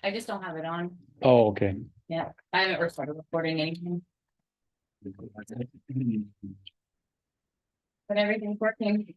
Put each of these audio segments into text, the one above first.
I just don't have it on. Oh, okay. Yeah, I haven't started recording anything, but everything's working.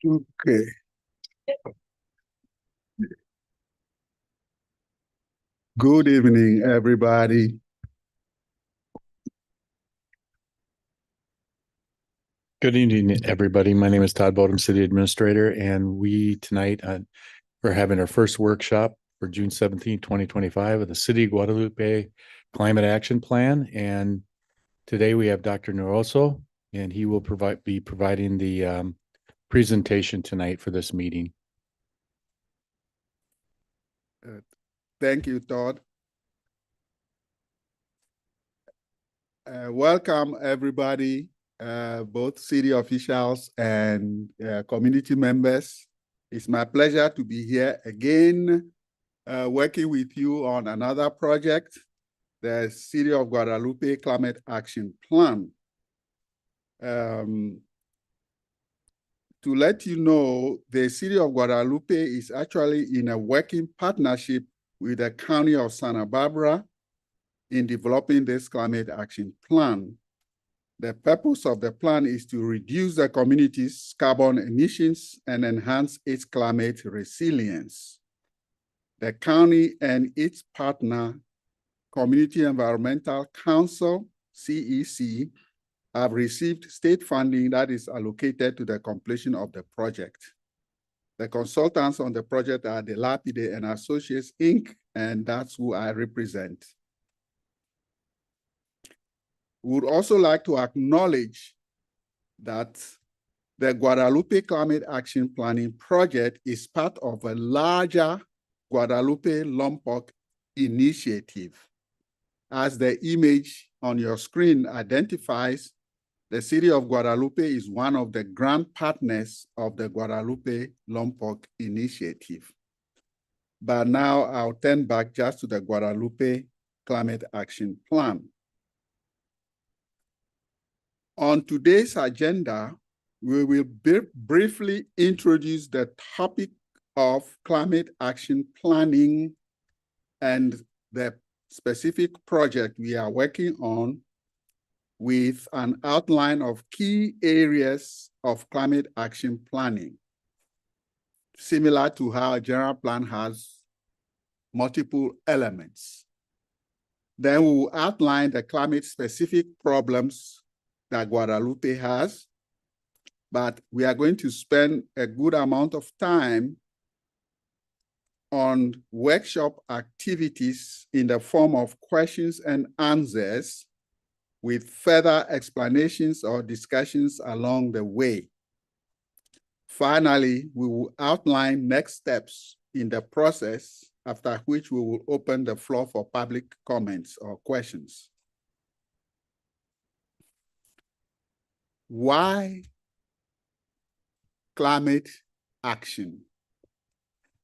Okay. Good evening, everybody. Good evening, everybody. My name is Todd Bodum, City Administrator, and we tonight are having our first workshop for June 17, 2025 of the City of Guadalupe Climate Action Plan. And today we have Dr. Noroso, and he will be providing the presentation tonight for this meeting. Thank you, Todd. Welcome, everybody, both city officials and community members. It's my pleasure to be here again, working with you on another project, the City of Guadalupe Climate Action Plan. To let you know, the City of Guadalupe is actually in a working partnership with the County of Santa Barbara in developing this climate action plan. The purpose of the plan is to reduce the community's carbon emissions and enhance its climate resilience. The county and its partner, Community Environmental Council, CEC, have received state funding that is allocated to the completion of the project. The consultants on the project are Guadalupe and Associates, Inc., and that's who I represent. We would also like to acknowledge that the Guadalupe Climate Action Planning Project is part of a larger Guadalupe Lompoc initiative. As the image on your screen identifies, the City of Guadalupe is one of the grand partners of the Guadalupe Lompoc initiative. But now I'll turn back just to the Guadalupe Climate Action Plan. On today's agenda, we will briefly introduce the topic of climate action planning and the specific project we are working on, with an outline of key areas of climate action planning, similar to how a general plan has multiple elements. Then we will outline the climate-specific problems that Guadalupe has, but we are going to spend a good amount of time on workshop activities in the form of questions and answers with further explanations or discussions along the way. Finally, we will outline next steps in the process, after which we will open the floor for public comments or questions. Why climate action?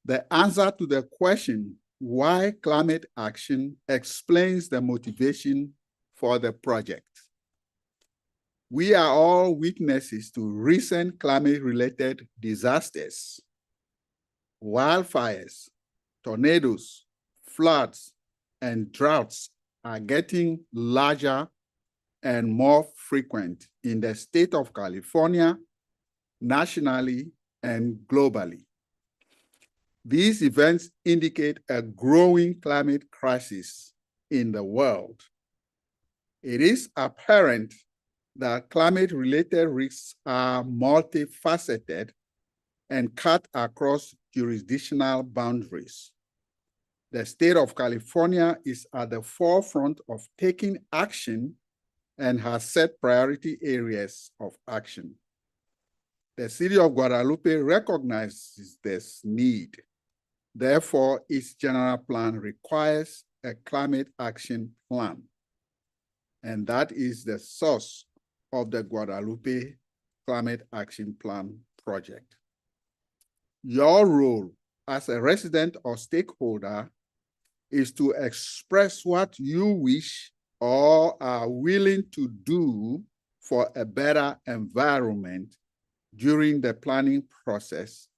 The answer to the question, why climate action, explains the motivation for the project. We are all witnesses to recent climate-related disasters. Wildfires, tornadoes, floods, and droughts are getting larger and more frequent in the state of California, nationally, and globally. These events indicate a growing climate crisis in the world. It is apparent that climate-related risks are multifaceted and cut across jurisdictional boundaries. The state of California is at the forefront of taking action and has set priority areas of action. The City of Guadalupe recognizes this need. Therefore, its general plan requires a climate action plan. And that is the source of the Guadalupe Climate Action Plan project. Your role as a resident or stakeholder is to express what you wish or are willing to do for a better environment during the planning process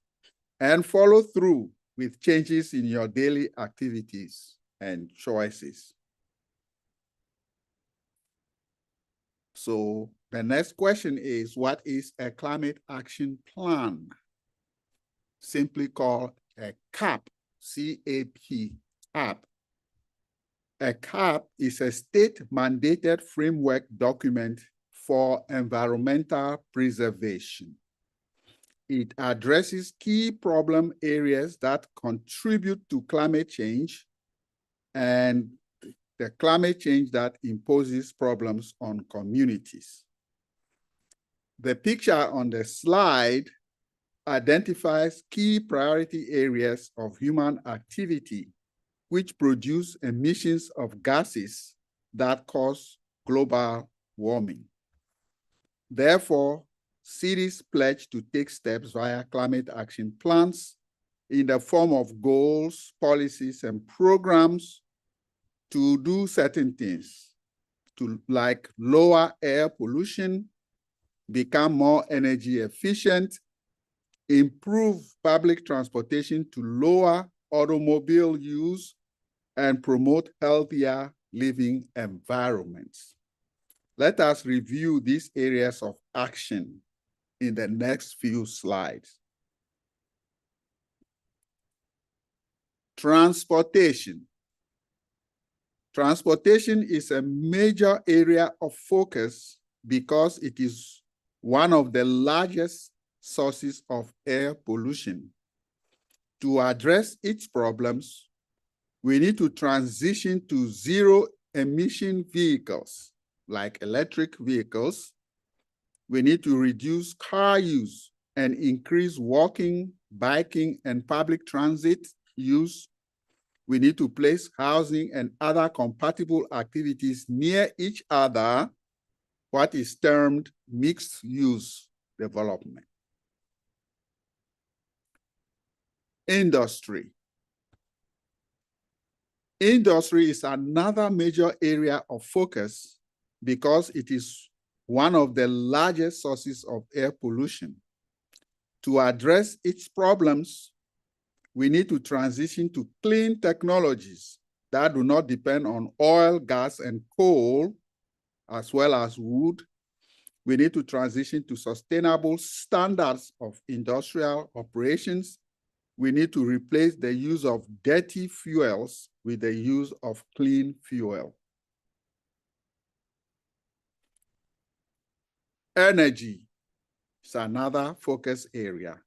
and follow through with changes in your daily activities and choices. So the next question is, what is a climate action plan? Simply called a CAP, C-A-P, CAP. A CAP is a state-mandated framework document for environmental preservation. It addresses key problem areas that contribute to climate change and the climate change that imposes problems on communities. The picture on the slide identifies key priority areas of human activity which produce emissions of gases that cause global warming. Therefore, cities pledge to take steps via climate action plans in the form of goals, policies, and programs to do certain things, like lower air pollution, become more energy efficient, improve public transportation to lower automobile use, and promote healthier living environments. Let us review these areas of action in the next few slides. Transportation. Transportation is a major area of focus because it is one of the largest sources of air pollution. To address its problems, we need to transition to zero-emission vehicles, like electric vehicles. We need to reduce car use and increase walking, biking, and public transit use. We need to place housing and other compatible activities near each other, what is termed mixed-use development. Industry. Industry is another major area of focus because it is one of the largest sources of air pollution. To address its problems, we need to transition to clean technologies that do not depend on oil, gas, and coal, as well as wood. We need to transition to sustainable standards of industrial operations. We need to replace the use of dirty fuels with the use of clean fuel. Energy is another focus area.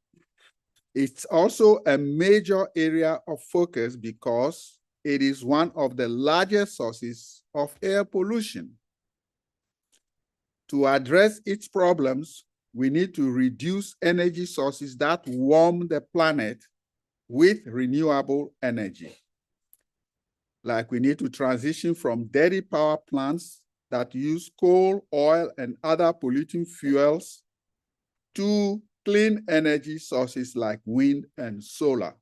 It's also a major area of focus because it is one of the largest sources of air pollution. To address its problems, we need to reduce energy sources that warm the planet with renewable energy. Like we need to transition from dirty power plants that use coal, oil, and other polluting fuels to clean energy sources like wind and solar.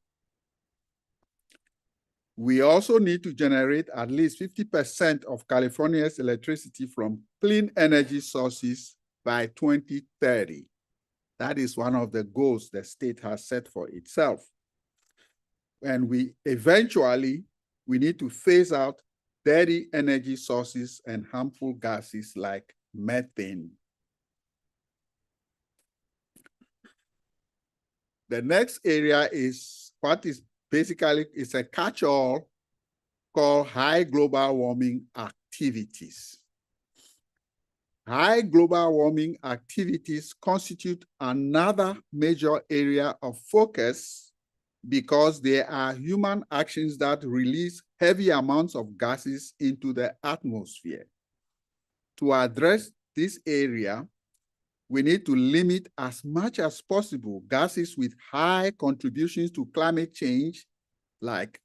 We also need to generate at least 50% of California's electricity from clean energy sources by 2030. That is one of the goals the state has set for itself. And we need to phase out dirty energy sources and harmful gases like methane. The next area is what is basically is a catch-all called high global warming activities. High global warming activities constitute another major area of focus because they are human actions that release heavy amounts of gases into the atmosphere. To address this area, we need to limit as much as possible gases with high contributions to climate change, like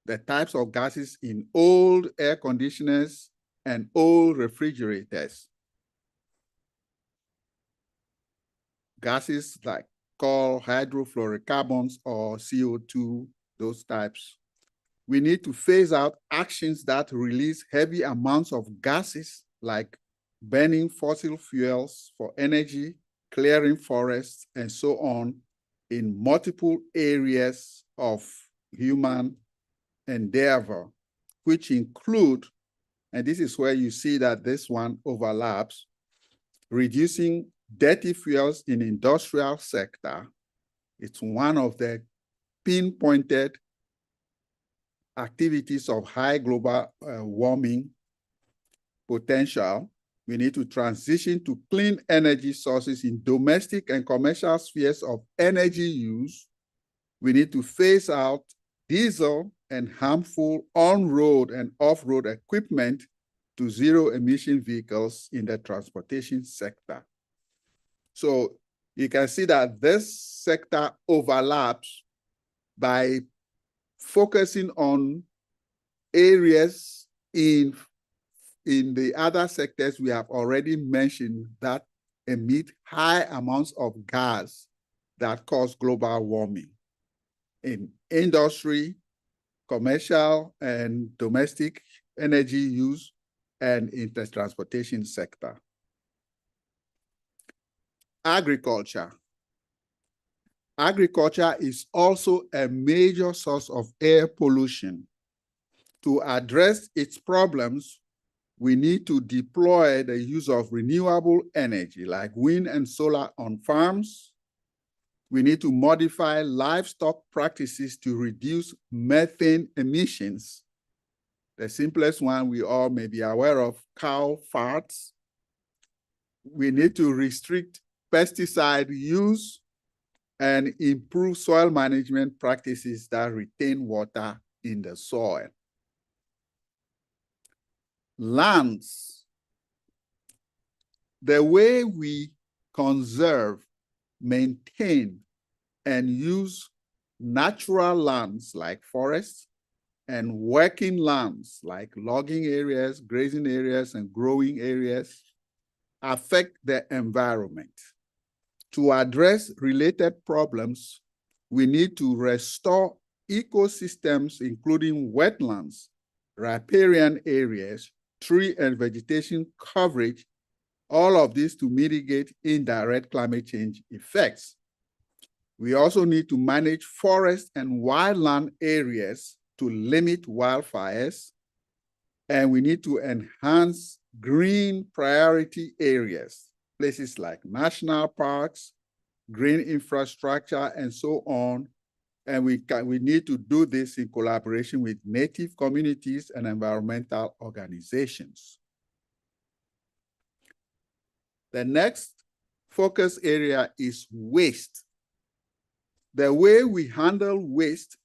the types of gases in old air conditioners and old refrigerators. Gases like called hydrofluorocarbons or CO2, those types. We need to phase out actions that release heavy amounts of gases like burning fossil fuels for energy, clearing forests, and so on in multiple areas of human endeavor, which include, and this is where you see that this one overlaps, reducing dirty fuels in industrial sector. It's one of the pinpointed activities of high global warming potential. We need to transition to clean energy sources in domestic and commercial spheres of energy use. We need to phase out diesel and harmful on-road and off-road equipment to zero-emission vehicles in the transportation sector. So you can see that this sector overlaps by focusing on areas in the other sectors we have already mentioned that emit high amounts of gas that cause global warming in industry, commercial and domestic energy use, and in the transportation sector. Agriculture. Agriculture is also a major source of air pollution. To address its problems, we need to deploy the use of renewable energy like wind and solar on farms. We need to modify livestock practices to reduce methane emissions. The simplest one we all may be aware of, cow farts. We need to restrict pesticide use and improve soil management practices that retain water in the soil. Lands. The way we conserve, maintain, and use natural lands like forests and working lands like logging areas, grazing areas, and growing areas affect the environment. To address related problems, we need to restore ecosystems, including wetlands, riparian areas, tree and vegetation coverage, all of this to mitigate indirect climate change effects. We also need to manage forest and wildland areas to limit wildfires, and we need to enhance green priority areas, places like national parks, green infrastructure, and so on. And we need to do this in collaboration with native communities and environmental organizations. The next focus area is waste. The way we handle waste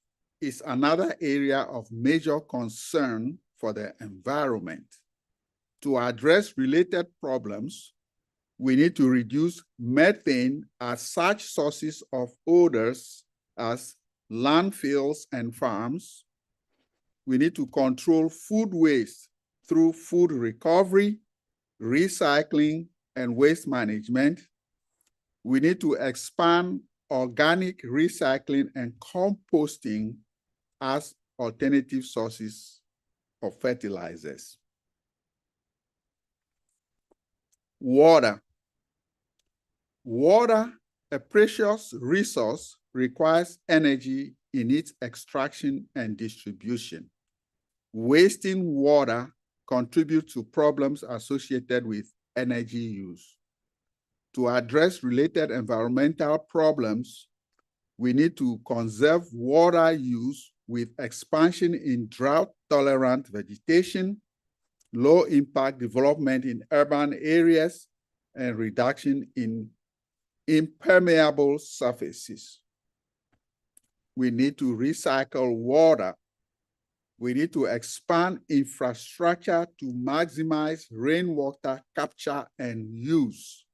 is another area of major concern for the environment. To address related problems, we need to reduce methane as such sources of odors as landfills and farms. We need to control food waste through food recovery, recycling, and waste management. We need to expand organic recycling and composting as alternative sources of fertilizers. Water. Water, a precious resource, requires energy in its extraction and distribution. Wasting water contributes to problems associated with energy use. To address related environmental problems, we need to conserve water use with expansion in drought-tolerant vegetation, low-impact development in urban areas, and reduction in impermeable surfaces. We need to recycle water. We need to expand infrastructure to maximize rainwater capture and use.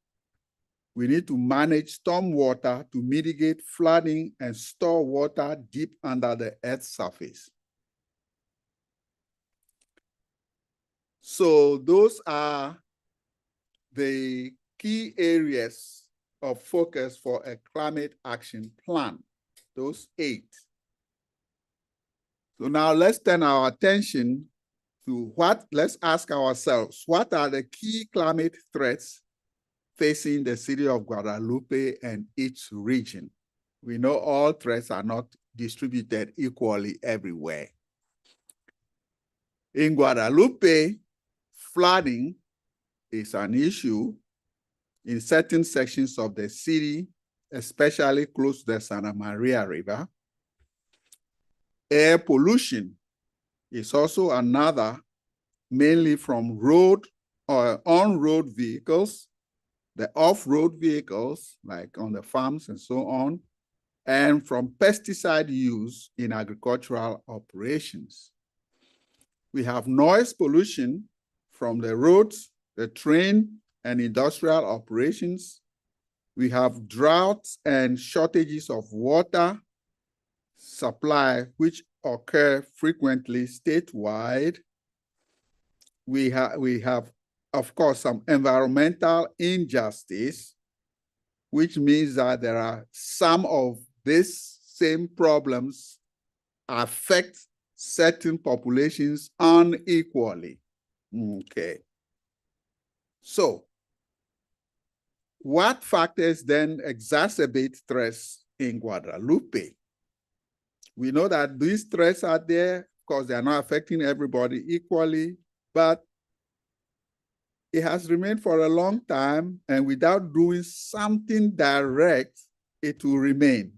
We need to manage stormwater to mitigate flooding and store water deep under the Earth's surface. So those are the key areas of focus for a climate action plan, those 8. So now let's turn our attention to let's ask ourselves, what are the key climate threats facing the city of Guadalupe and its region? We know all threats are not distributed equally everywhere. In Guadalupe, flooding is an issue in certain sections of the city, especially close to the Santa Maria River. Air pollution is also another, mainly from road or on-road vehicles, the off-road vehicles, like on the farms and so on, and from pesticide use in agricultural operations. We have noise pollution from the roads, the train, and industrial operations. We have droughts and shortages of water supply, which occur frequently statewide. We have, of course, some environmental injustice, which means that there are some of these same problems affect certain populations unequally. Okay. So, what factors then exacerbate threats in Guadalupe? We know that these threats are there. Of course, they are not affecting everybody equally, but it has remained for a long time, and without doing something direct, it will remain.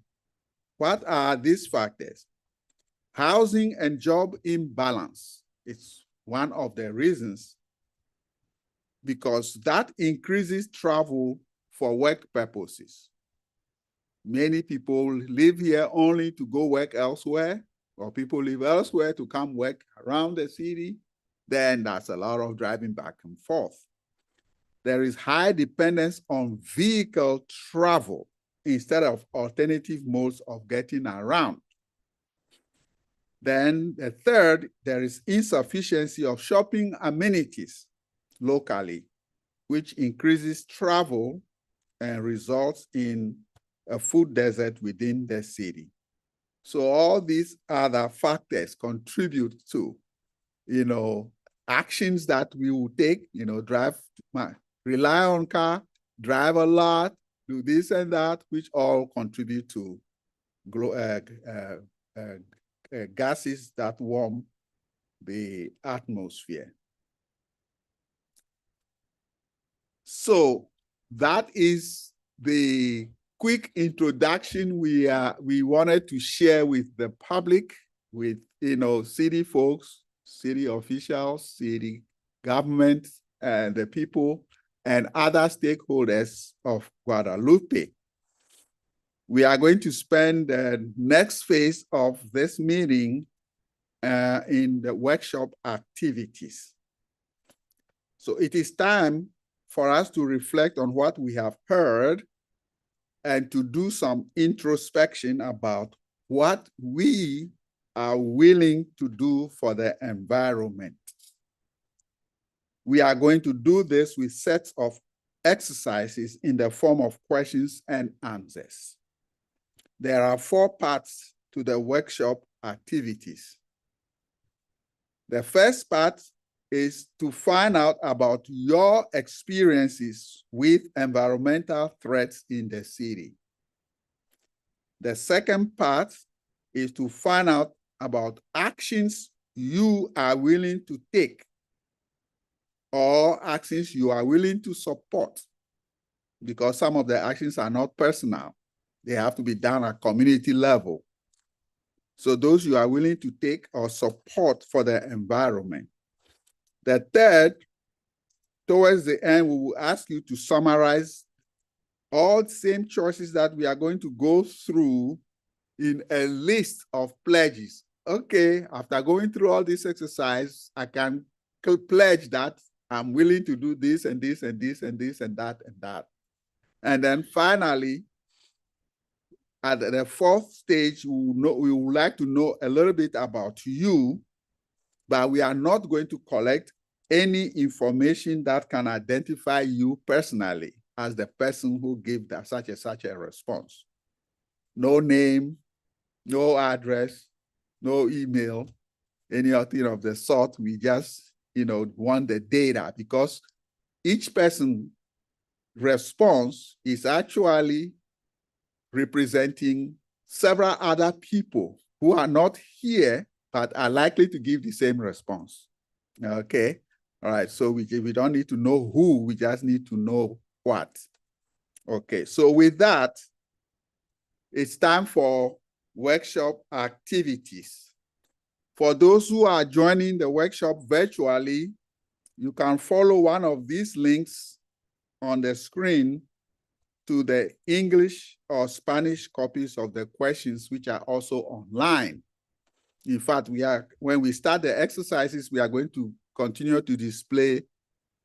What are these factors? Housing and job imbalance is one of the reasons, because that increases travel for work purposes. Many people live here only to go work elsewhere, or people live elsewhere to come work around the city. Then that's a lot of driving back and forth. There is high dependence on vehicle travel instead of alternative modes of getting around. Then the third, there is insufficiency of shopping amenities locally, which increases travel and results in a food desert within the city. So all these other factors contribute to, actions that we will take, rely on car, drive a lot, do this and that, which all contribute to gases that warm the atmosphere. So that is the quick introduction we wanted to share with the public, with city folks, city officials, city government, and the people and other stakeholders of Guadalupe. We are going to spend the next phase of this meeting in the workshop activities. So it is time for us to reflect on what we have heard and to do some introspection about what we are willing to do for the environment. We are going to do this with sets of exercises in the form of questions and answers. There are 4 parts to the workshop activities. The first part is to find out about your experiences with environmental threats in the city. The second part is to find out about actions you are willing to take or actions you are willing to support, because some of the actions are not personal. They have to be done at community level. So those you are willing to take or support for the environment. The third, towards the end, we will ask you to summarize all the same choices that we are going to go through in a list of pledges. Okay, after going through all this exercise, I can pledge that I'm willing to do this and this and this and this and that and that. And then finally, at the 4th stage, we would like to know a little bit about you, but we are not going to collect any information that can identify you personally as the person who gave that such a response. No name, no address, no email, anything of the sort. We just, want the data, because each person response is actually representing several other people who are not here but are likely to give the same response. Okay. All right. So we don't need to know who, we just need to know what. Okay. So with that, it's time for workshop activities. For those who are joining the workshop virtually, you can follow one of these links on the screen to the English or Spanish copies of the questions, which are also online. In fact, when we start the exercises, we are going to continue to display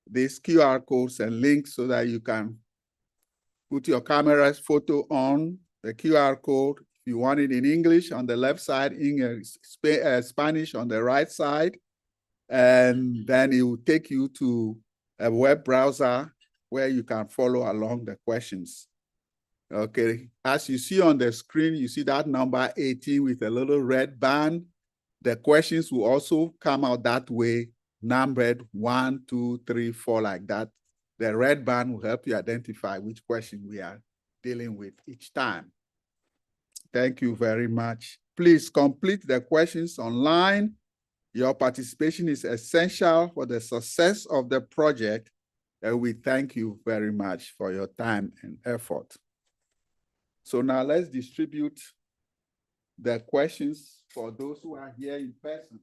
these QR codes and links so that you can put your camera's photo on the QR code. If you want it in English on the left side, in Spanish on the right side, and then it will take you to a web browser where you can follow along the questions. Okay, as you see on the screen, you see that number 18 with a little red band. The questions will also come out that way, numbered 1, 2, 3, 4, like that. The red band will help you identify which question we are dealing with each time. Thank you very much. Please complete the questions online. Your participation is essential for the success of the project, and we thank you very much for your time and effort. So now let's distribute the questions for those who are here in person.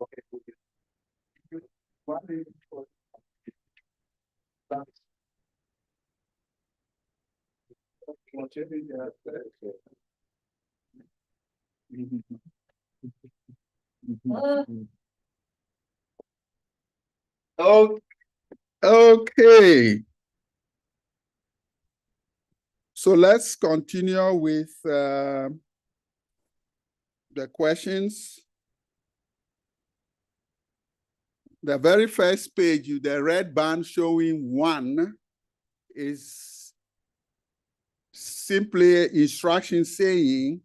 Okay. So let's continue with the questions. The very first page, the red band showing 1 is simply instruction saying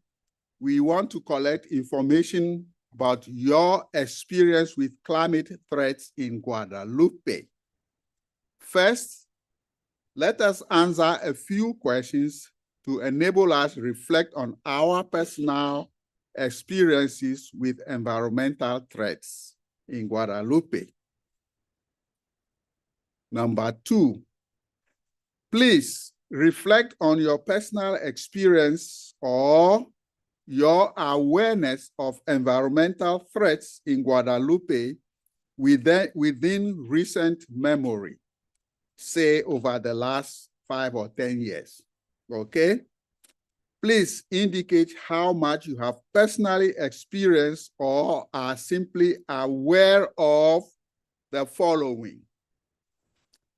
we want to collect information about your experience with climate threats in Guadalupe. First, let us answer a few questions to enable us to reflect on our personal experiences with environmental threats in Guadalupe. Number 2, please reflect on your personal experience or your awareness of environmental threats in Guadalupe within recent memory, say over the last 5 or 10 years, okay? Please indicate how much you have personally experienced or are simply aware of the following.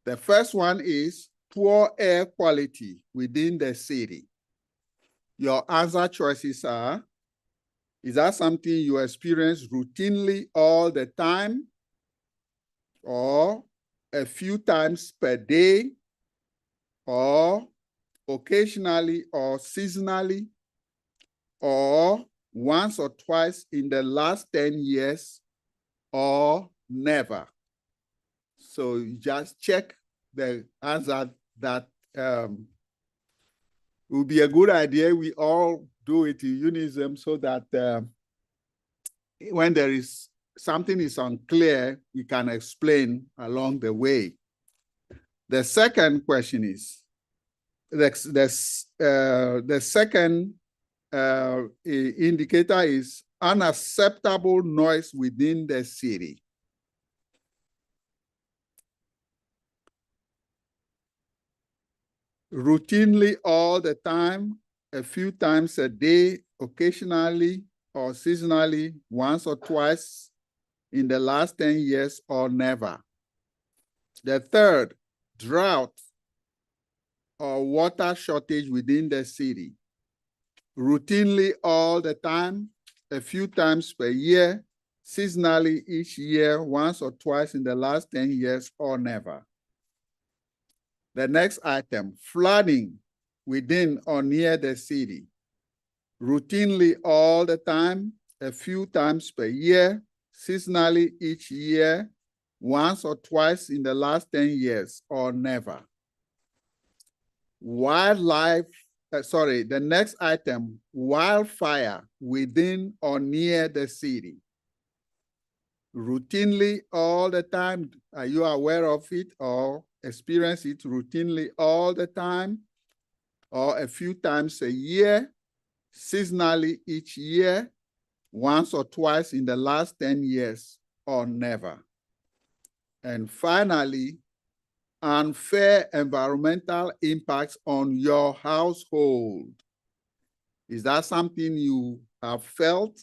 The first one is poor air quality within the city. Your answer choices are, is that something you experience routinely all the time, or a few times per day, or occasionally or seasonally, or once or twice in the last 10 years, or never? So you just check the answer that would be a good idea. We all do it in unison so that when there is something is unclear, we can explain along the way. The second question is, the second indicator is unacceptable noise within the city. Routinely all the time, a few times a day, occasionally or seasonally, once or twice in the last 10 years or never. The third, drought or water shortage within the city. Routinely all the time, a few times per year, seasonally each year, once or twice in the last 10 years or never. The next item, flooding within or near the city. Routinely all the time, a few times per year, seasonally each year, once or twice in the last 10 years or never. The next item, wildfire within or near the city. Routinely all the time, are you aware of it or experience it routinely all the time or a few times a year, seasonally each year, once or twice in the last 10 years or never? And finally, unfair environmental impacts on your household. Is that something you have felt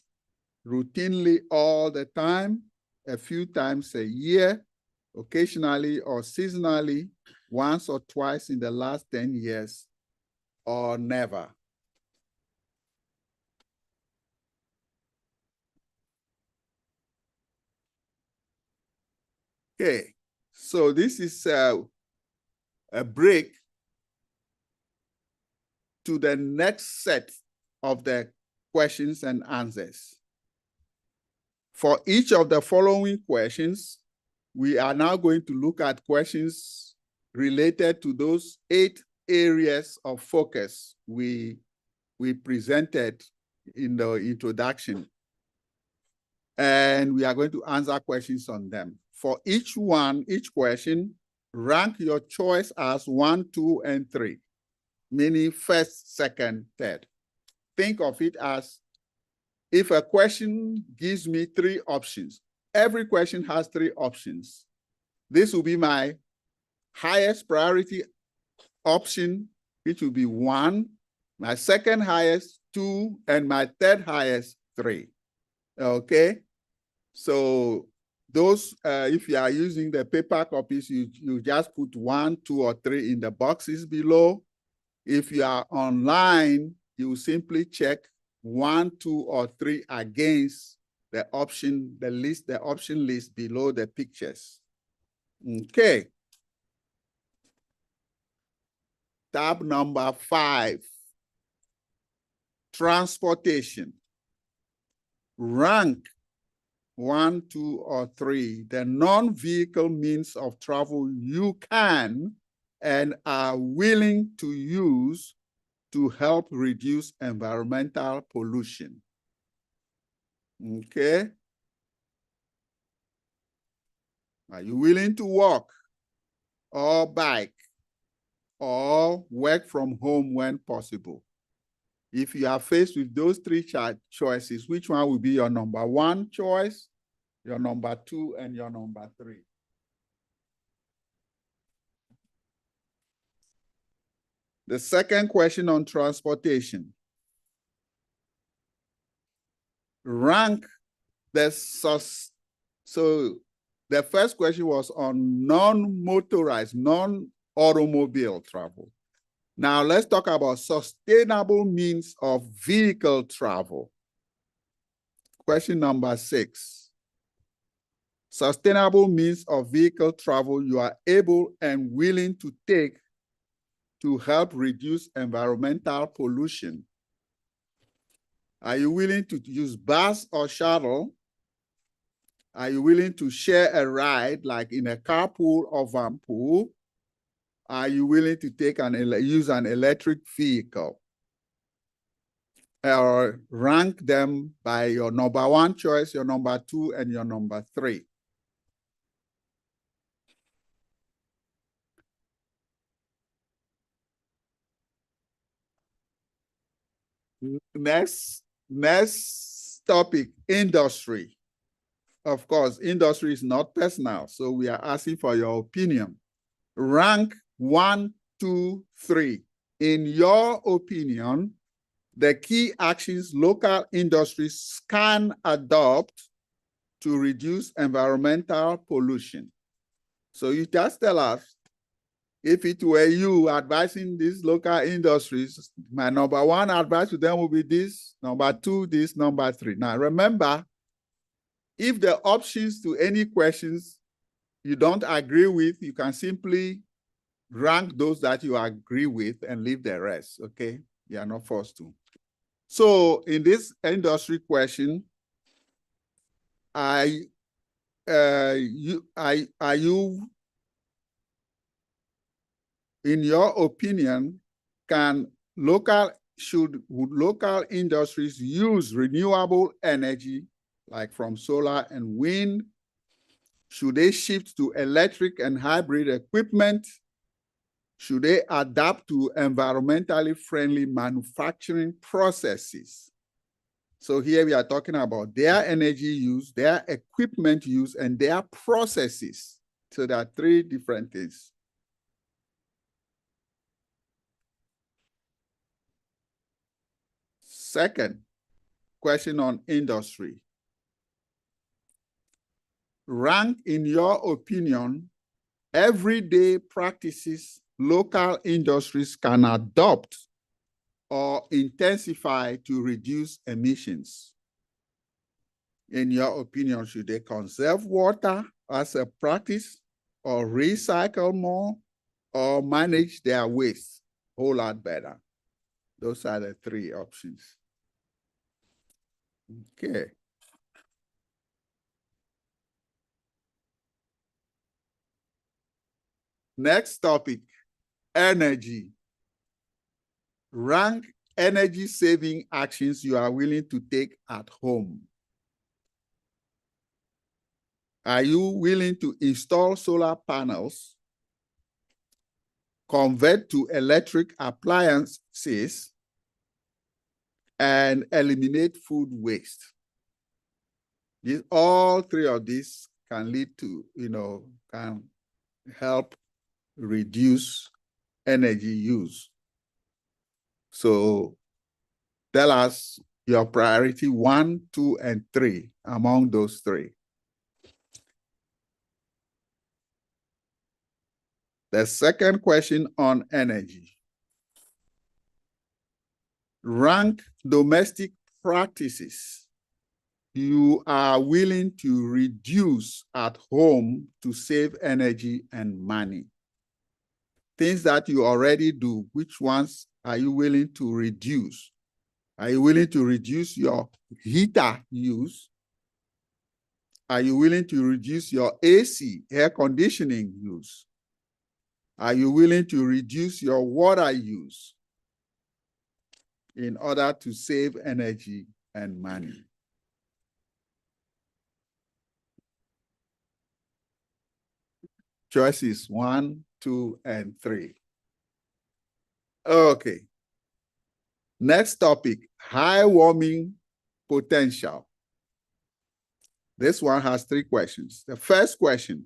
routinely all the time, a few times a year, occasionally or seasonally, once or twice in the last 10 years, or never? Okay, so this is a break to the next set of the questions and answers. For each of the following questions, we are now going to look at questions related to those 8 areas of focus we presented in the introduction. And we are going to answer questions on them. For each question, rank your choice as 1, 2, and 3, meaning first, second, third. Think of it as if a question gives me 3 options, every question has 3 options. This will be my highest priority option, which will be 1, my second highest 2, and my third highest 3. Okay, so those, if you are using the paper copies, you just put 1, 2, or 3 in the boxes below. If you are online, you simply check 1, 2, or 3 against the option list below the pictures. Okay. Tab number 5, transportation. Rank 1, 2, or 3 the non-vehicle means of travel you can and are willing to use to help reduce environmental pollution. Okay. Are you willing to walk or bike or work from home when possible? If you are faced with those 3 choices, which one will be your number 1 choice, your number 2, and your number 3? The second question on transportation. Rank the so the first question was on non-motorized, non-automobile travel. Now let's talk about sustainable means of vehicle travel. Question number 6. Sustainable means of vehicle travel you are able and willing to take to help reduce environmental pollution. Are you willing to use bus or shuttle, Are you willing to share a ride like in a carpool or van pool? Are you willing to use an electric vehicle? Or rank them by your number one choice, your number two, and your number three. Next topic, industry. Of course, industry is not personal, so we are asking for your opinion. Rank 1, 2, 3. In your opinion, the key actions local industries can adopt to reduce environmental pollution. So you just tell us, if it were you advising these local industries, my number one advice to them will be this, number two, this, number three. Now remember, if the options to any questions you don't agree with, you can simply rank those that you agree with and leave the rest, okay? You are not forced to. So in this industry question, are you in your opinion, should local industries use renewable energy, like from solar and wind? Should they shift to electric and hybrid equipment? Should they adapt to environmentally friendly manufacturing processes? So here we are talking about their energy use, their equipment use, and their processes. So there are three different things. Second question on industry. Rank, in your opinion, everyday practices local industries can adopt or intensify to reduce emissions. In your opinion, should they conserve water as a practice, or recycle more, or manage their waste a whole lot better? Those are the three options. Okay. Next topic, energy. Rank energy saving actions you are willing to take at home. Are you willing to install solar panels, convert to electric appliances, and eliminate food waste? All three of these can lead to, can help reduce energy use. So tell us your priority 1, 2, and 3 among those three. The second question on energy. Rank domestic practices you are willing to reduce at home to save energy and money. Things that you already do, which ones are you willing to reduce? Are you willing to reduce your heater use? Are you willing to reduce your AC, air conditioning use? Are you willing to reduce your water use in order to save energy and money? Choices 1, 2, and 3. Okay. Next topic, high warming potential. This one has 3 questions. The first question,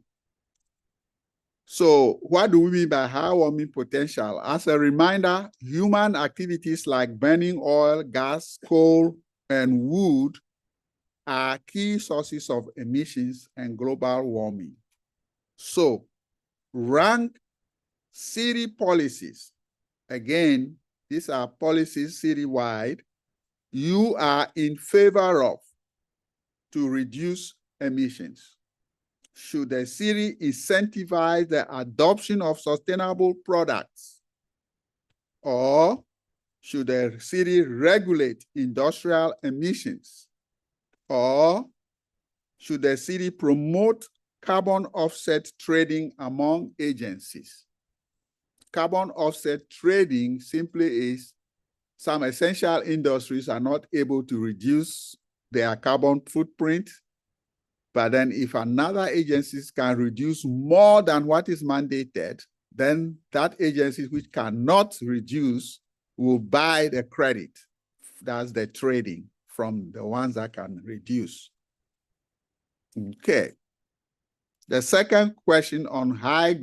so what do we mean by high warming potential? As a reminder, human activities like burning oil, gas, coal, and wood are key sources of emissions and global warming. So rank city policies. Again, these are policies citywide you are in favor of to reduce emissions. Should the city incentivize the adoption of sustainable products? Or should the city regulate industrial emissions? Or Should the city promote carbon offset trading among agencies? Carbon offset trading simply is some essential industries are not able to reduce their carbon footprint. But then if another agencies can reduce more than what is mandated, then that agency which cannot reduce will buy the credit. That's the trading from the ones that can reduce. Okay. The second question on high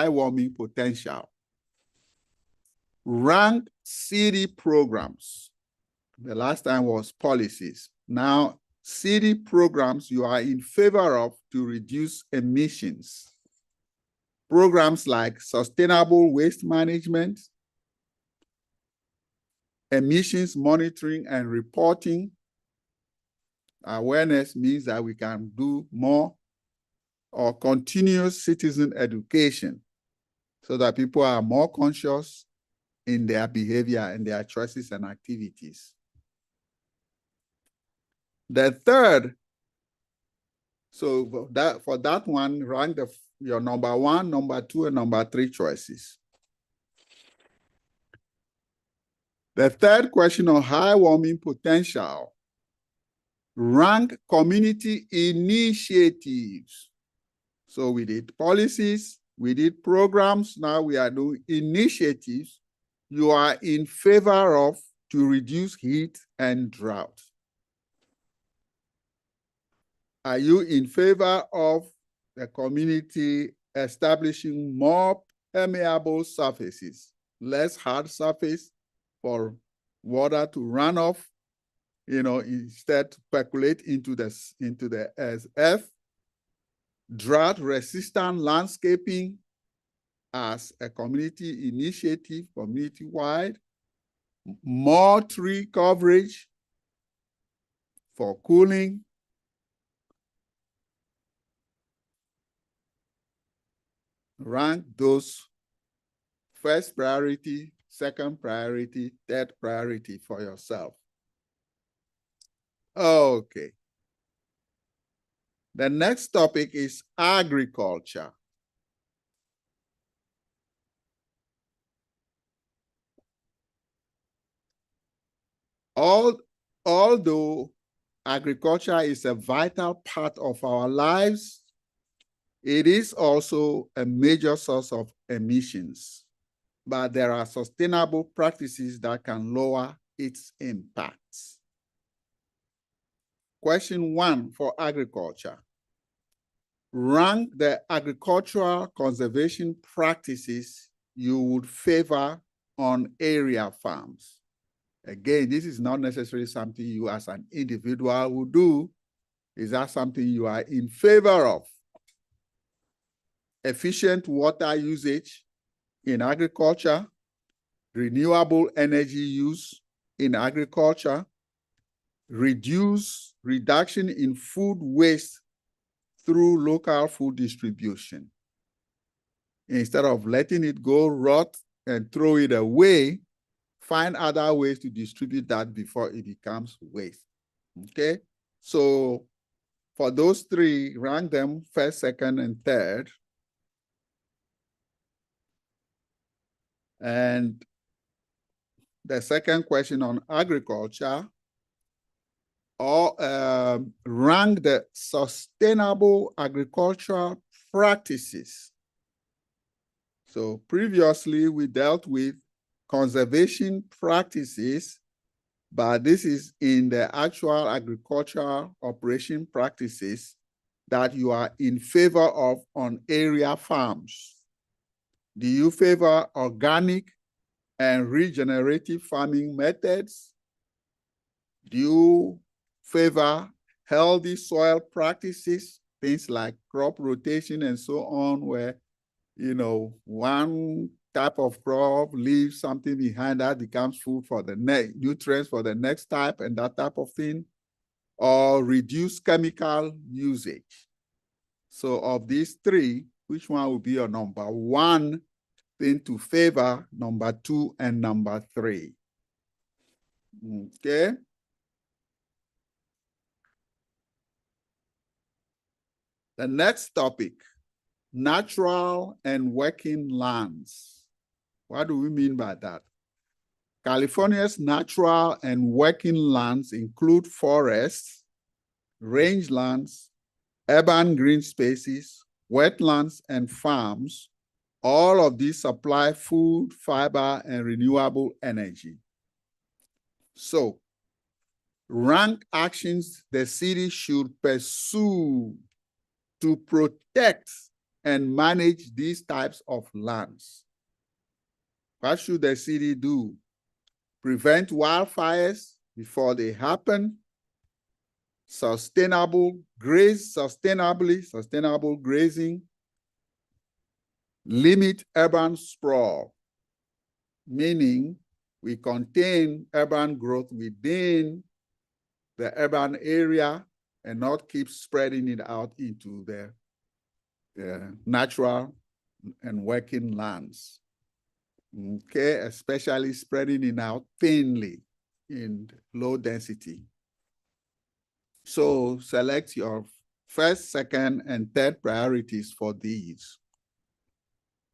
warming potential. Rank city programs. The last time was policies. Now, city programs you are in favor of to reduce emissions. Programs like sustainable waste management, emissions monitoring and reporting. Awareness means that we can do more, or continuous citizen education so that people are more conscious in their behavior and their choices and activities. The third, so for that one, rank your number 1, number 2, and number 3 choices. The third question on high warming potential, rank community initiatives. So we did policies, we did programs, now we are doing initiatives you are in favor of to reduce heat and drought. Are you in favor of the community establishing more permeable surfaces, less hard surface for water to run off, instead to percolate into the earth? Drought-resistant landscaping as a community initiative, community-wide, more tree coverage for cooling, rank those first priority, second priority, third priority for yourself. Okay. The next topic is agriculture. Although agriculture is a vital part of our lives, it is also a major source of emissions. But there are sustainable practices that can lower its impacts. Question 1 for agriculture. Rank the agricultural conservation practices you would favor on area farms. Again, this is not necessarily something you as an individual would do. Is that something you are in favor of? Efficient water usage in agriculture, renewable energy use in agriculture, reduction in food waste through local food distribution. Instead of letting it go rot and throw it away, find other ways to distribute that before it becomes waste. Okay? So for those 3, rank them first, second, and third. And the second question on agriculture, rank the sustainable agricultural practices. So previously we dealt with conservation practices, but this is in the actual agricultural operation practices that you are in favor of on area farms. Do you favor organic and regenerative farming methods? Do you favor healthy soil practices, things like crop rotation and so on, where, one type of crop leaves something behind that becomes food for the next, nutrients for the next type and that type of thing, or reduce chemical usage? So of these 3, which one will be your number 1 thing to favor, number 2, and number 3? Okay. The next topic, natural and working lands. What do we mean by that? California's natural and working lands include forests, rangelands, urban green spaces, wetlands, and farms. All of these supply food, fiber, and renewable energy. So, rank actions the city should pursue to protect and manage these types of lands. What should the city do? Prevent wildfires before they happen. Sustainable grazing. Limit urban sprawl, meaning we contain urban growth within the urban area and not keep spreading it out into the natural and working lands. Okay, especially spreading it out thinly in low density. So select your first, second, and third priorities for these.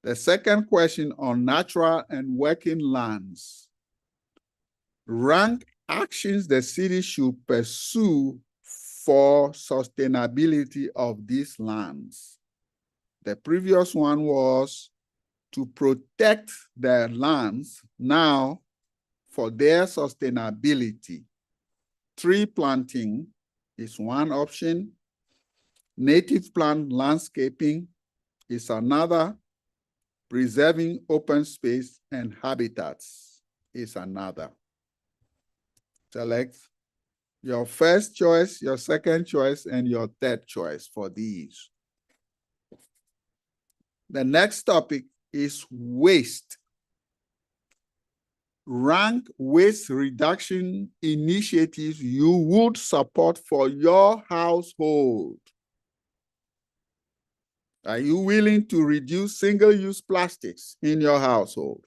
The second question on natural and working lands. Rank actions the city should pursue for sustainability of these lands. The previous one was to protect their lands. Now, for their sustainability, tree planting is one option. Native plant landscaping is another. Preserving open space and habitats is another. Select your first choice, your second choice, and your third choice for these. The next topic is waste. Rank waste reduction initiatives you would support for your household. Are you willing to reduce single-use plastics in your household?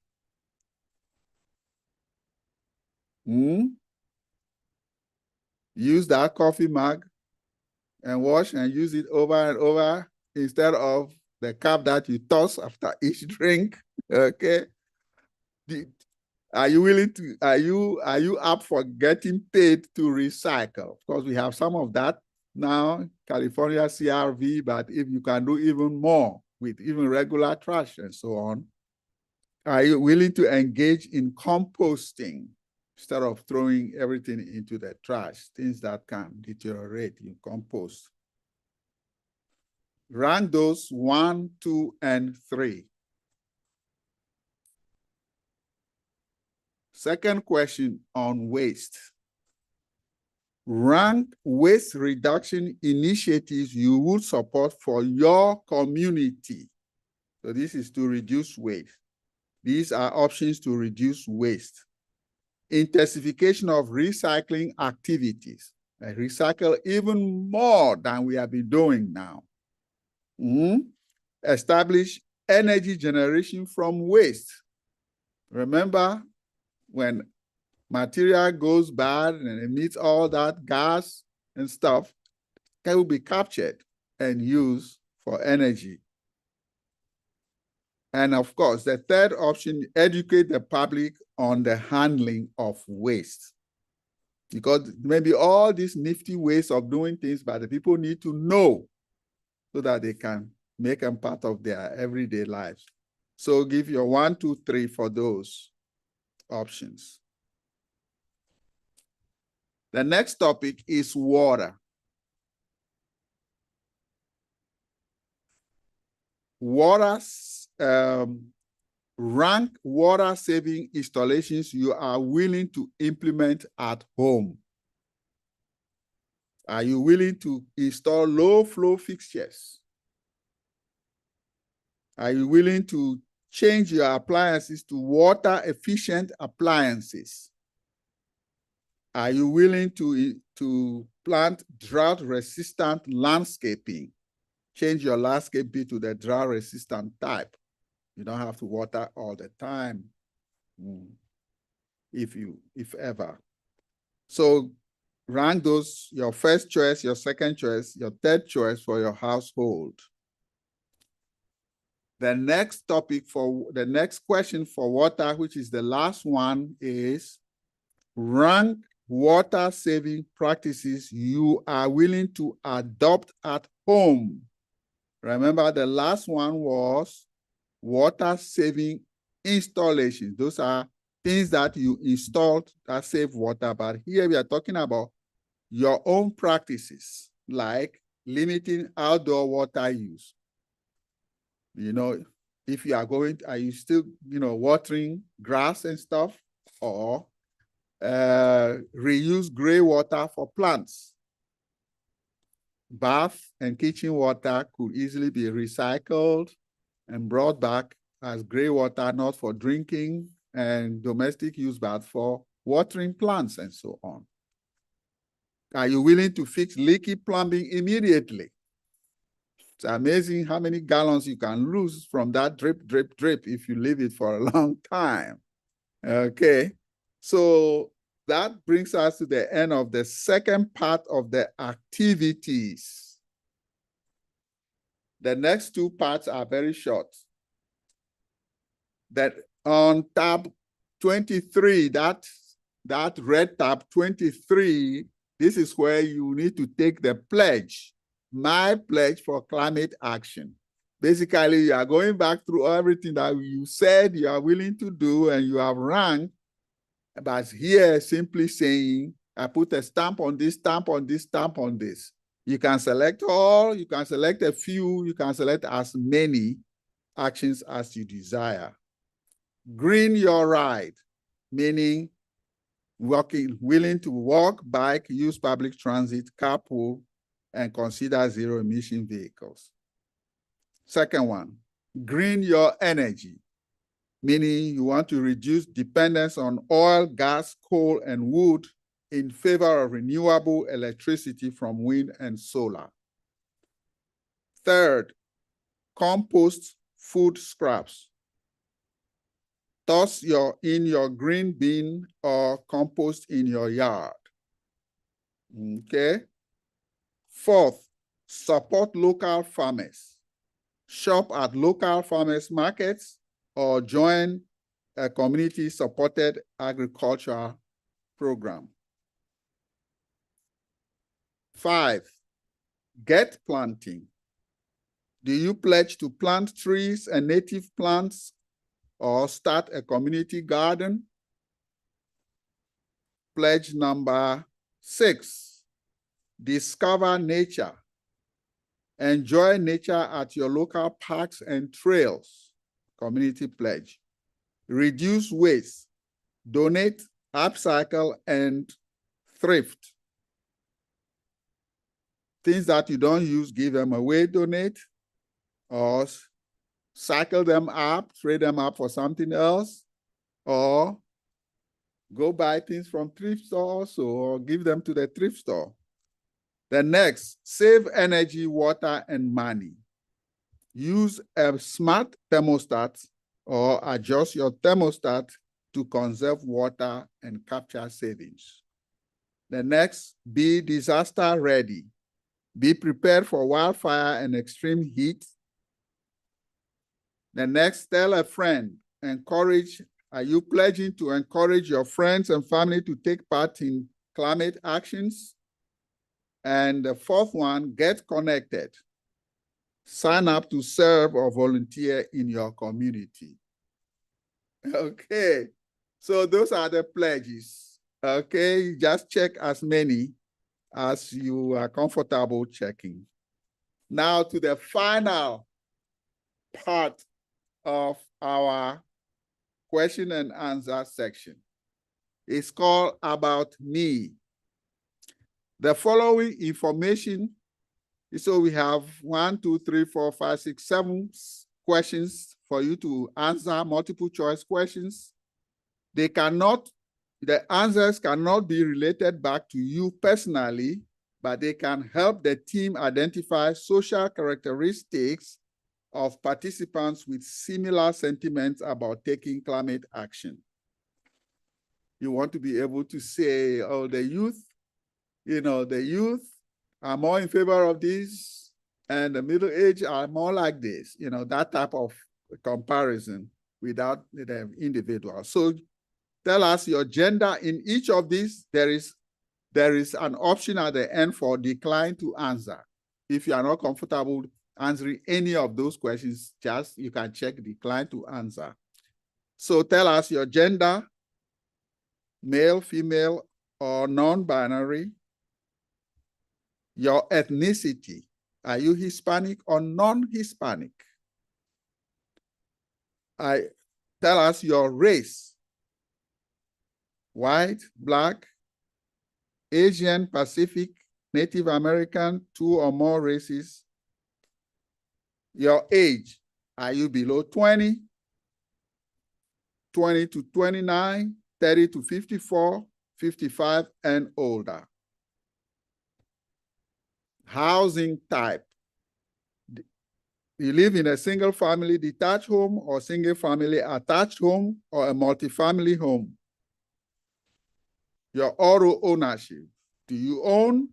Use that coffee mug and wash and use it over and over instead of the cup that you toss after each drink. Okay. Are you willing to, are you up for getting paid to recycle? Of course, we have some of that now, California CRV, but if you can do even more with even regular trash and so on, are you willing to engage in composting instead of throwing everything into the trash, things that can deteriorate, you compost? Rank those 1, 2, and 3. Second question on waste. Rank waste reduction initiatives you would support for your community. So this is to reduce waste. These are options to reduce waste. Intensification of recycling activities. Recycle even more than we have been doing now. Establish energy generation from waste. Remember, when material goes bad and emits all that gas and stuff, can will be captured and used for energy. And of course, the third option, educate the public on the handling of waste. Because maybe all these nifty ways of doing things, but the people need to know so that they can make them part of their everyday lives. So give your 1, 2, 3 for those options. The next topic is water. Rank water-saving installations you are willing to implement at home. Are you willing to install low-flow fixtures? Are you willing to change your appliances to water-efficient appliances? Are you willing to plant drought-resistant landscaping? Change your landscaping to the drought-resistant type. You don't have to water all the time, if ever. So rank those, your first choice, your second choice, your third choice for your household. The next topic for the next question for water, which is the last one, is rank water saving practices you are willing to adopt at home. Remember, the last one was water saving installations. Those are things that you installed that save water. But here we are talking about your own practices, like limiting outdoor water use. You know, if you are going, are you still, watering grass and stuff, or reuse gray water for plants? Bath and kitchen water could easily be recycled and brought back as gray water, not for drinking and domestic use, but for watering plants and so on. Are you willing to fix leaky plumbing immediately? It's amazing how many gallons you can lose from that drip, drip, drip if you leave it for a long time. Okay, so that brings us to the end of the second part of the activities. The next two parts are very short. That on tab 23, that red tab 23, this is where you need to take the pledge, my pledge for climate action. Basically, you are going back through everything that you said you are willing to do and you have ranked, but here simply saying, I put a stamp on this, stamp on this, stamp on this. You can select all, you can select a few, you can select as many actions as you desire. Green your ride, meaning willing to walk, bike, use public transit, carpool, and consider zero-emission vehicles. Second one, green your energy, meaning you want to reduce dependence on oil, gas, coal, and wood in favor of renewable electricity from wind and solar. Third, compost food scraps. Toss in your green bin or compost in your yard. Okay. Fourth, support local farmers. Shop at local farmers markets or join a community-supported agriculture program. 5, get planting. Do you pledge to plant trees and native plants or start a community garden? Pledge number 6, discover nature. Enjoy nature at your local parks and trails. Community pledge. Reduce waste, donate, upcycle, and thrift. Things that you don't use, give them away, donate, or cycle them up, trade them up for something else, or go buy things from thrift stores or give them to the thrift store. The next, save energy, water, and money. Use a smart thermostat or adjust your thermostat to conserve water and capture savings. The next, be disaster ready. Be prepared for wildfire and extreme heat. The next, tell a friend, encourage. Are you pledging to encourage your friends and family to take part in climate actions? And the fourth one, get connected. Sign up to serve or volunteer in your community. Okay, so those are the pledges. Okay, just check as many as you are comfortable checking. Now to the final part of our question and answer section. It's called About Me. The following information, so we have 1, 2, 3, 4, 5, 6, 7 questions for you to answer, multiple choice questions. The answers cannot be related back to you personally, but they can help the team identify social characteristics of participants with similar sentiments about taking climate action. You want to be able to say, oh, the youth The youth are more in favor of this, and the middle age are more like this, that type of comparison without the individual. So tell us your gender in each of these. There is an option at the end for decline to answer. If you are not comfortable answering any of those questions, you can check decline to answer. So tell us your gender, male, female, or non-binary. Your ethnicity. Are you Hispanic or non-Hispanic? Tell us your race. White, black, Asian, Pacific, Native American, 2 or more races. Your age. Are you below 20? 20 to 29, 30 to 54, 55 and older. Housing type. You live in a single family detached home or single family attached home or a multifamily home. Your auto ownership. Do you own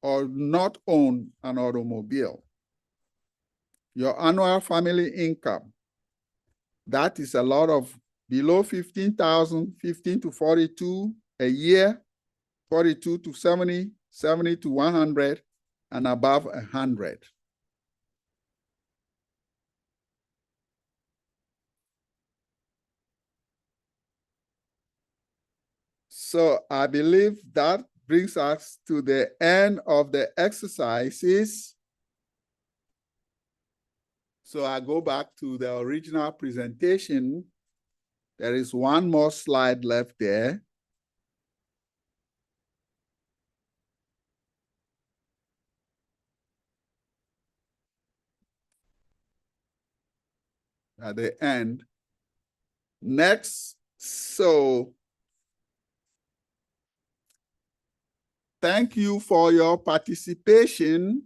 or not own an automobile? Your annual family income. That is a lot of below 15,000, 15 to 42 a year, 42 to 70, 70 to 100, and above 100. So I believe that brings us to the end of the exercises. So I go back to the original presentation. There is one more slide left there. At the end. Next, so thank you for your participation.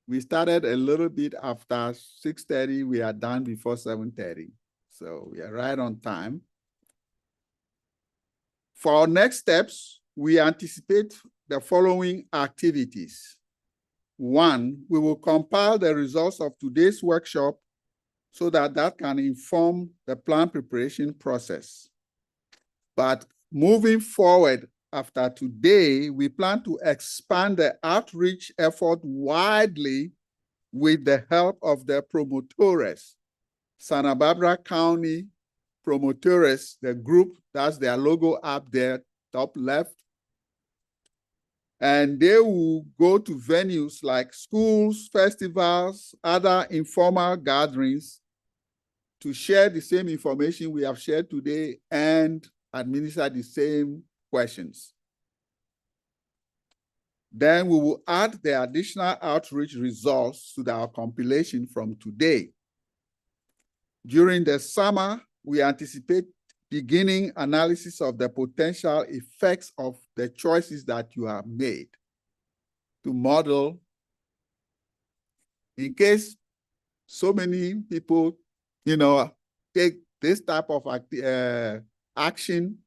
We started a little bit after 6:30. We are done before 7:30. So we are right on time. For our next steps, we anticipate the following activities. 1, we will compile the results of today's workshop so that can inform the plan preparation process. But moving forward after today, we plan to expand the outreach effort widely with the help of the promotores. Santa Barbara County Promotores, the group, that's their logo up there, top left. And they will go to venues like schools, festivals, other informal gatherings to share the same information we have shared today and administer the same questions. Then we will add the additional outreach results to our compilation from today. During the summer, we anticipate beginning analysis of the potential effects of the choices that you have made to model in case so many people, take this type of action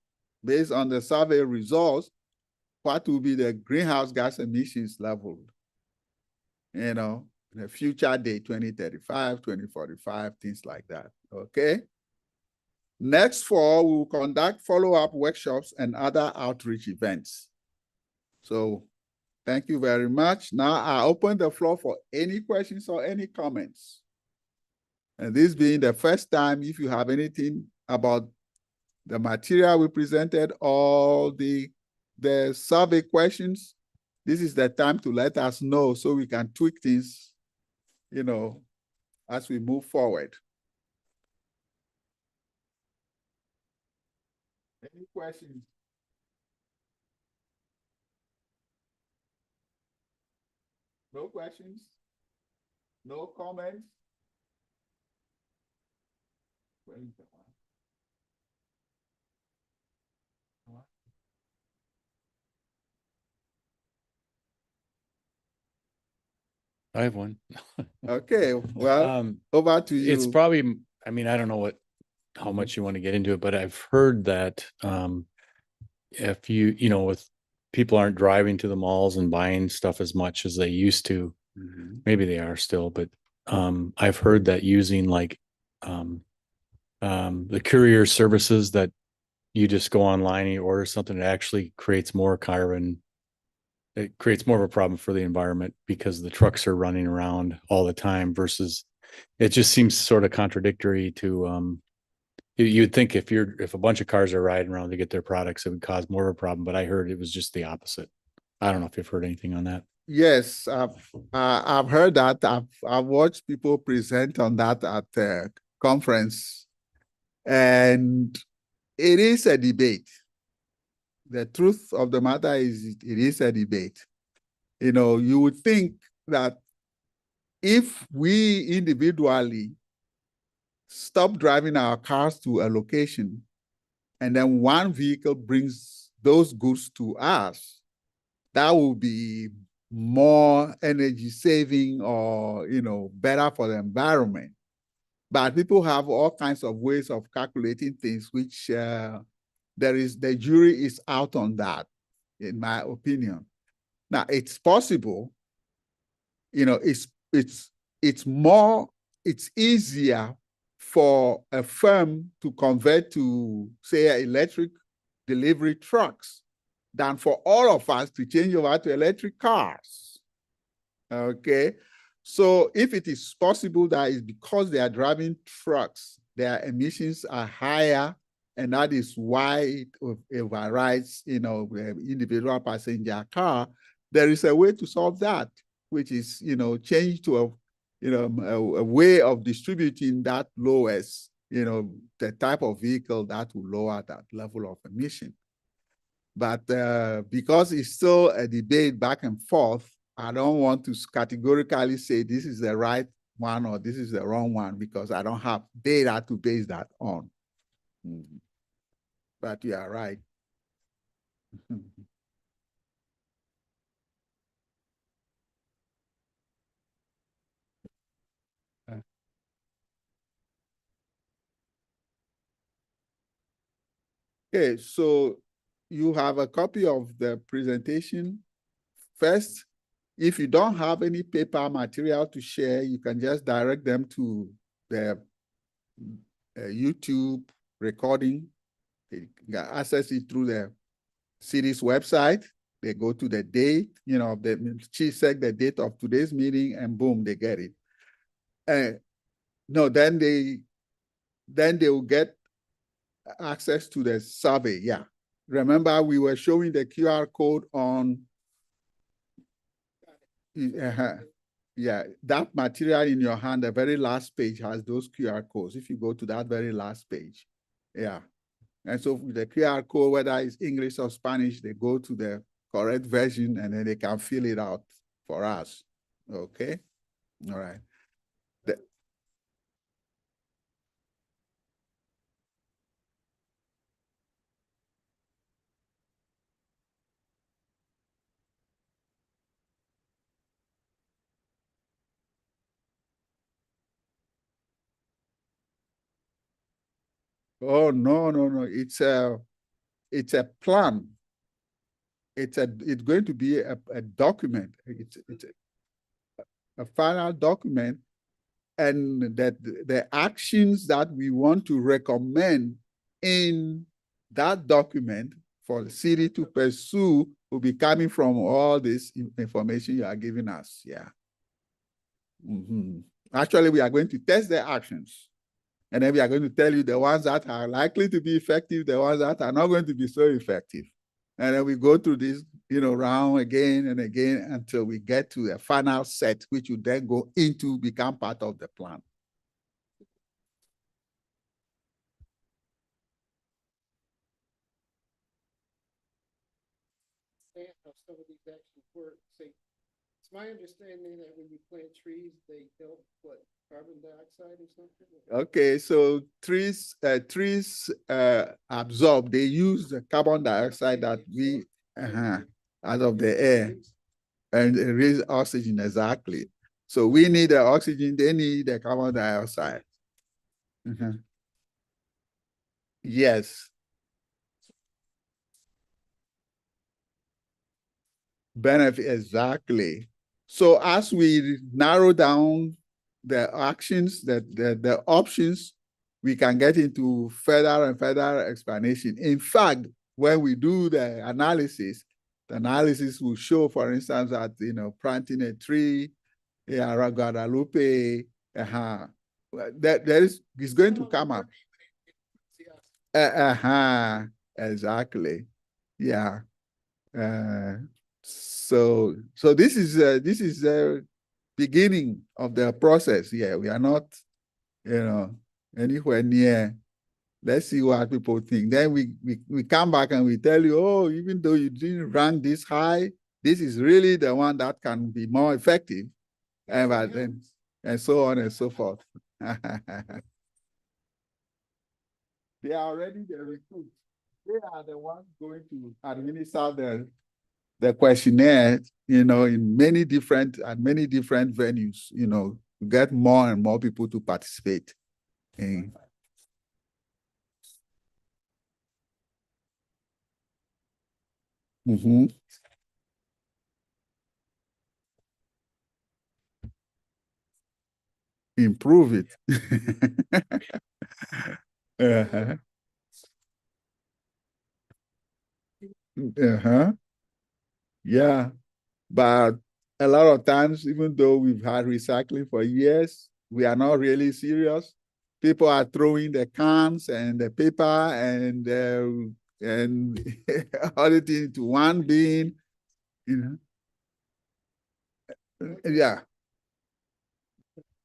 based on the survey results. What will be the greenhouse gas emissions level, in the future day, 2035, 2045, things like that, okay? Next fall, we will conduct follow-up workshops and other outreach events. So thank you very much. Now I open the floor for any questions or any comments. And this being the first time, if you have anything about the material we presented or the survey questions, this is the time to let us know so we can tweak things, as we move forward. Any questions? No questions? No comments? I have one. Okay, well, over to you. It's probably, I don't know how much you want to get into it, but I've heard that if you, with people aren't driving to the malls and buying stuff as much as they used to. Maybe they are still, but I've heard that using like the courier services that you just go online and you order something, it actually creates more carbon. It creates more of a problem for the environment because the trucks are running around all the time versus it just seems sort of contradictory to you'd think if a bunch of cars are riding around to get their products, it would cause more of a problem. But I heard it was just the opposite. I don't know if you've heard anything on that. Yes, I've heard that. I've watched people present on that at the conference, and it is a debate. The truth of the matter is, it is a debate. You know, you would think that if we individually stop driving our cars to a location, and then one vehicle brings those goods to us, that will be more energy saving or, you know, better for the environment. But people have all kinds of ways of calculating things, which the jury is out on that, in my opinion. Now, it's possible, you know, it's easier for a firm to convert to, say, electric delivery trucks than for all of us to change over to electric cars. Okay. So if it is possible that it's because they are driving trucks, their emissions are higher, and that is why it overrides, you know, individual passenger car, there is a way to solve that, which is, you know, change to a way of distributing that lowest, you know, the type of vehicle that will lower that level of emission. But because it's still a debate back and forth, I don't want to categorically say this is the right one or this is the wrong one because I don't have data to base that on. But you are right. Okay, so you have a copy of the presentation. First, if you don't have any paper material to share, you can just direct them to the YouTube recording. They can access it through the city's website. They go to the date, you know, she said the date of today's meeting, and boom, they get it. No, then they will get access to the survey. Yeah. Remember, we were showing the QR code on yeah, that material in your hand, the very last page has those QR codes. If you go to that very last page, yeah. And so with the QR code, whether it's English or Spanish, they go to the correct version and then they can fill it out for us. Okay. All right. Oh, no, no, no. It's a plan. It's going to be a document. It's a final document, and that the actions that we want to recommend in that document for the city to pursue will be coming from all this information you are giving us. Yeah. Actually, we are going to test the actions. And then we are going to tell you the ones that are likely to be effective, the ones that are not going to be so effective. And then we go through this, you know, round again and again until we get to a final set, which will then go into become part of the plan. How some of these actually work. Say, it's my understanding that when you plant trees, they help carbon dioxide or something. Okay, so trees absorb. They use the carbon dioxide that we out of the air and release oxygen. Exactly. So we need the oxygen. They need the carbon dioxide. Yes. benefit, exactly. So as we narrow down the actions, the options, we can get into further and further explanation. In fact, when we do the analysis will show, for instance, that, you know, planting a tree, yeah, around Guadalupe, it's going to come up. Exactly. Yeah. So this is the beginning of the process. Yeah, we are not, you know, anywhere near. Let's see what people think. Then we come back and we tell you, oh, even though you didn't rank this high, this is really the one that can be more effective. And then, and so on and so forth. They are already the recruits. They are the ones going to administer the questionnaire, you know, in many different venues, you know, to get more and more people to participate. Mm-hmm. Improve it. Uh-huh. Uh-huh. Yeah. But a lot of times, even though we've had recycling for years, we are not really serious. People are throwing the cans and the paper and all it into one bin, you know. Yeah.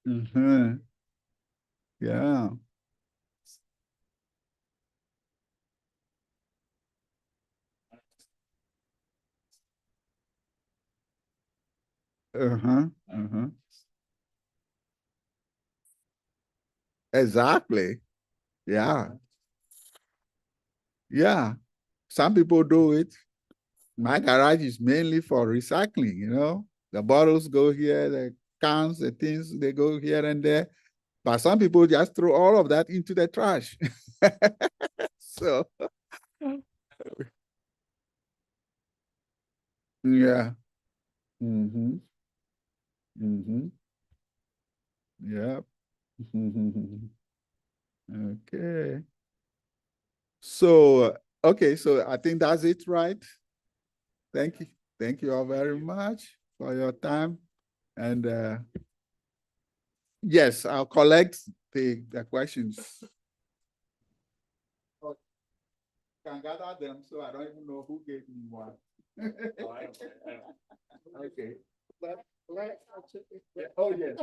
Mm-hmm. Yeah. Uh-huh. Uh-huh. Exactly. Yeah. Yeah. Some people do it. My garage is mainly for recycling, you know. The bottles go here, the cans, the things, they go here and there. But some people just throw all of that into the trash. So, yeah. Mm-hmm. Mm-hmm. Yeah. Okay. So, okay, so I think that's it, right? Thank you. Thank you all very much for your time. And yes, I'll collect the questions. Oh, can gather them so I don't even know who gave me one. Okay. Oh, yes.